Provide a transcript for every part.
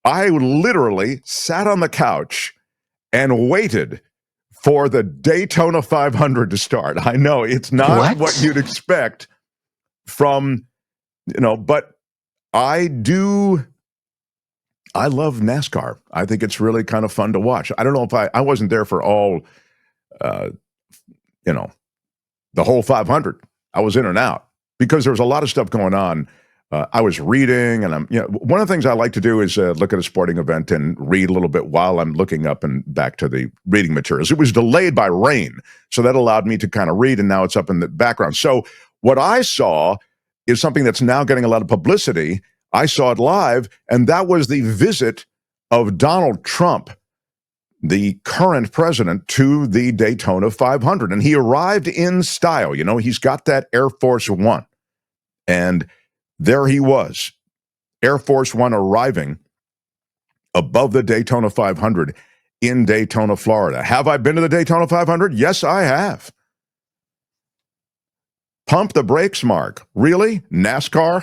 I literally sat on the couch and waited for the Daytona 500 to start. I know it's not what you'd expect from, but I love NASCAR. I think it's really kind of fun to watch. I don't know if I wasn't there for all, the whole 500. I was in and out because there was a lot of stuff going on. I was reading, and one of the things I like to do is look at a sporting event and read a little bit while I'm looking up and back to the reading materials. It was delayed by rain, so that allowed me to kind of read, and now it's up in the background. So what I saw is something that's now getting a lot of publicity. I saw it live, and that was the visit of Donald Trump, the current president, to the Daytona 500. And he arrived in style. He's got that Air Force One. And there he was, Air Force One arriving above the Daytona 500 in Daytona, Florida. Have I been to the Daytona 500? Yes, I have. Pump the brakes, Mark. Really? NASCAR?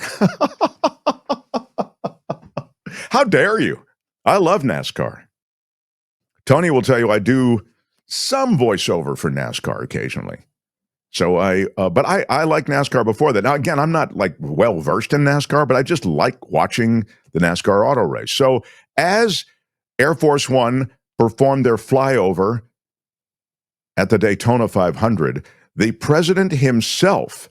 How dare you? I love NASCAR. Tony will tell you I do some voiceover for NASCAR occasionally. So but I like NASCAR before that. Now, again, I'm not like well-versed in NASCAR, but I just like watching the NASCAR auto race. So as Air Force One performed their flyover at the Daytona 500, the president himself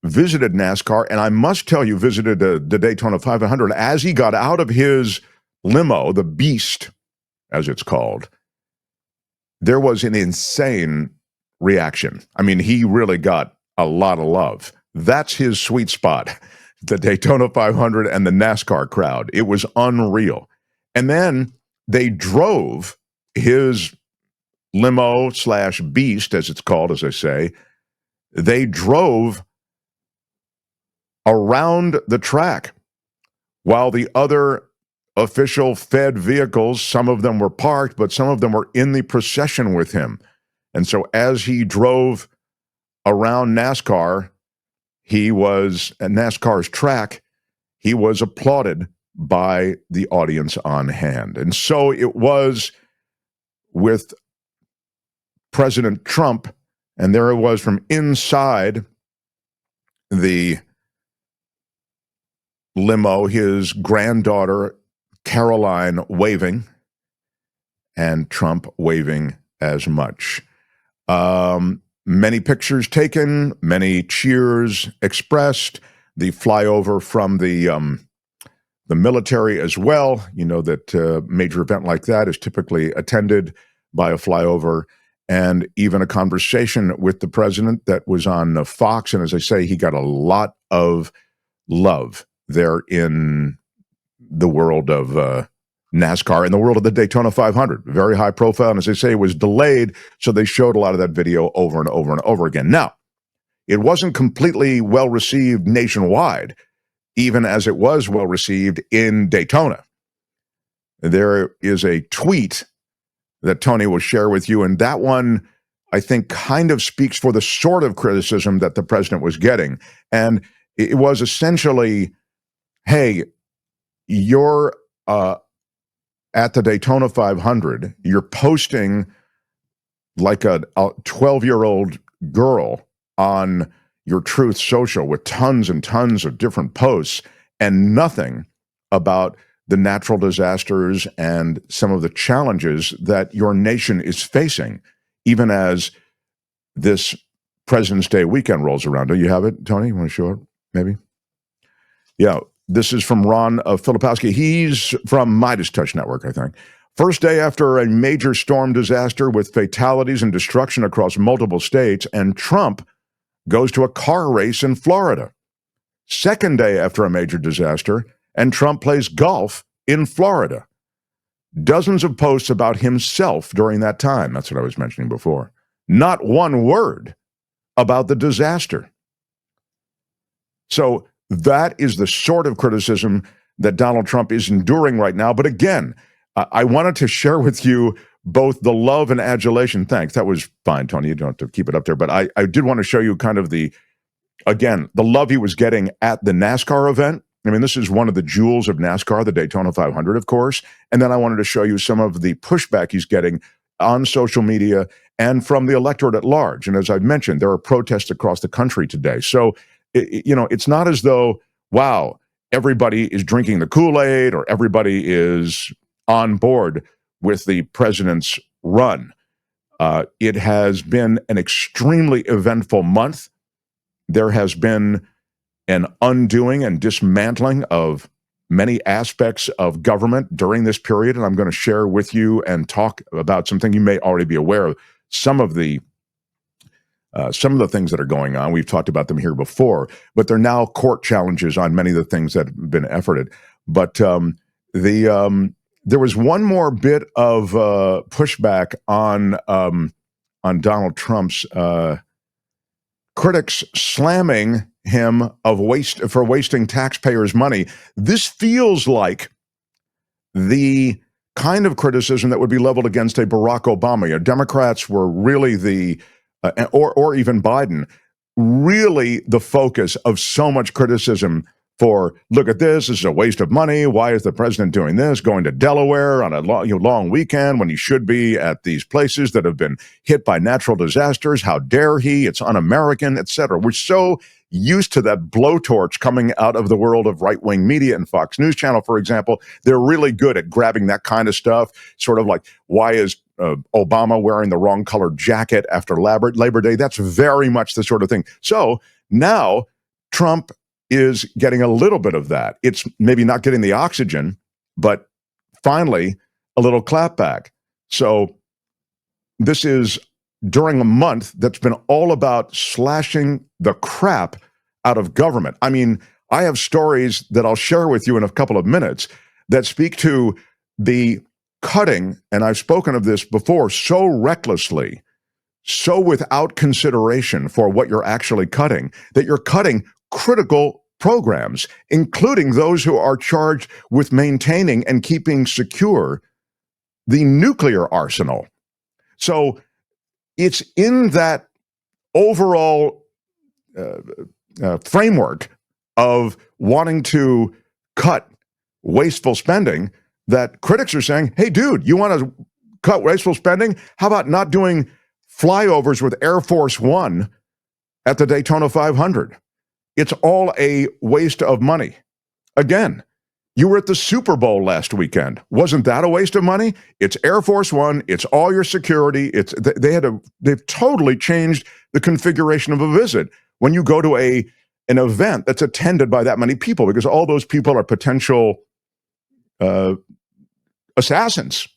visited NASCAR, and I must tell you, visited the Daytona 500 as he got out of his limo, the Beast, as it's called. There was an insane reaction. I mean, he really got a lot of love. That's his sweet spot, the Daytona 500 and the NASCAR crowd. It was unreal. And then they drove his limo / Beast, as it's called, as I say. They drove around the track while the other official Fed vehicles, some of them were parked, but some of them were in the procession with him. And so as he drove around NASCAR, he was at NASCAR's track, he was applauded by the audience on hand. And so it was with President Trump, and there it was from inside the limo, his granddaughter, Caroline, waving, and Trump waving as much. Many pictures taken, many cheers expressed, the flyover from the military as well. You know that a major event like that is typically attended by a flyover, and even a conversation with the president that was on Fox. And as I say, he got a lot of love there in the world of NASCAR, in the world of the Daytona 500. Very high profile. And as I say, it was delayed, so they showed a lot of that video over and over and over again. Now, it wasn't completely well received nationwide, even as it was well received in Daytona. There is a tweet that Tony will share with you, and that one, I think, kind of speaks for the sort of criticism that the president was getting. And it was essentially, hey, you're at the Daytona 500, you're posting like a 12-year-old girl on your Truth Social with tons and tons of different posts and nothing about the natural disasters and some of the challenges that your nation is facing, even as this President's Day weekend rolls around. Do you have it, Tony? You want to show it, maybe? Yeah. This is from Ron Filipowski. He's from Midas Touch Network, I think. First day after a major storm disaster with fatalities and destruction across multiple states, and Trump goes to a car race in Florida. Second day after a major disaster, and Trump plays golf in Florida. Dozens of posts about himself during that time. That's what I was mentioning before. Not one word about the disaster. So that is the sort of criticism that Donald Trump is enduring right now. But again, I wanted to share with you both the love and adulation. Thanks. That was fine, Tony. You don't have to keep it up there. But I did want to show you kind of the love he was getting at the NASCAR event I mean, this is one of the jewels of NASCAR, the Daytona 500, of course. And then I wanted to show you some of the pushback he's getting on social media and from the electorate at large. And as I've mentioned, there are protests across the country today. So, it's not as though, wow, everybody is drinking the Kool-Aid or everybody is on board with the president's run. It has been an extremely eventful month. There has been an undoing and dismantling of many aspects of government during this period, and I'm going to share with you and talk about something you may already be aware of. Some of the things that are going on, we've talked about them here before, but they're now court challenges on many of the things that have been efforted. But there was one more bit of pushback on Donald Trump's critics slamming him for wasting taxpayers' money. This feels like the kind of criticism that would be leveled against a Barack Obama. Democrats were really or even Biden, really the focus of so much criticism for, look at this is a waste of money. Why is the president doing this, going to Delaware on a long weekend when he should be at these places that have been hit by natural disasters? How dare he? It's un-American, etc. We're so used to that blowtorch coming out of the world of right-wing media and Fox News Channel, for example. They're really good at grabbing that kind of stuff, sort of like, why is Obama wearing the wrong colored jacket after Labor Day? That's very much the sort of thing. So now Trump is getting a little bit of that. It's maybe not getting the oxygen, but finally a little clapback. So this is during a month that's been all about slashing the crap out of government. I mean, I have stories that I'll share with you in a couple of minutes that speak to the cutting, and I've spoken of this before, so recklessly, so without consideration for what you're actually cutting, that you're cutting critical programs, including those who are charged with maintaining and keeping secure the nuclear arsenal. So it's in that overall framework of wanting to cut wasteful spending that critics are saying, hey, dude, you want to cut wasteful spending? How about not doing flyovers with Air Force One at the Daytona 500? It's all a waste of money. Again, you were at the Super Bowl last weekend. Wasn't that a waste of money? It's Air Force One. It's all your security. They've totally changed the configuration of a visit when you go to an event that's attended by that many people, because all those people are potential assassins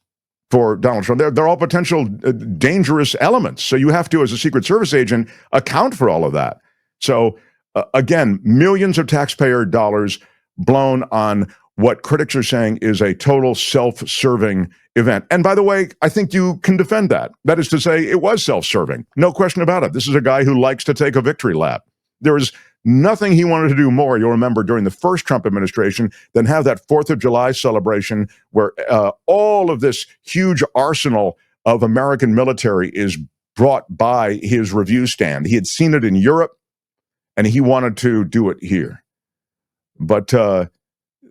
for Donald Trump. They're all potential dangerous elements. So you have to, as a Secret Service agent, account for all of that. So again, millions of taxpayer dollars blown on what critics are saying is a total self-serving event. And by the way, I think you can defend that. That is to say, it was self-serving. No question about it. This is a guy who likes to take a victory lap. There is nothing he wanted to do more, you'll remember, during the first Trump administration than have that 4th of July celebration where all of this huge arsenal of American military is brought by his review stand. He had seen it in Europe, and he wanted to do it here. But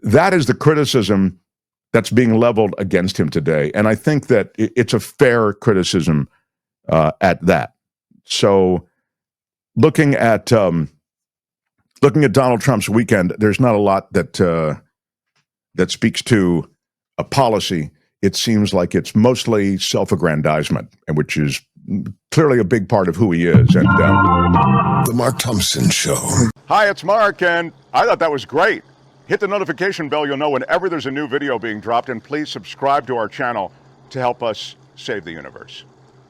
that is the criticism that's being leveled against him today. And I think that it's a fair criticism at that. So looking at Donald Trump's weekend, there's not a lot that speaks to a policy. It seems like it's mostly self-aggrandizement, which is clearly a big part of who he is. And The Mark Thompson Show. Hi, it's Mark, and I thought that was great. Hit the notification bell. You'll know whenever there's a new video being dropped, and please subscribe to our channel to help us save the universe.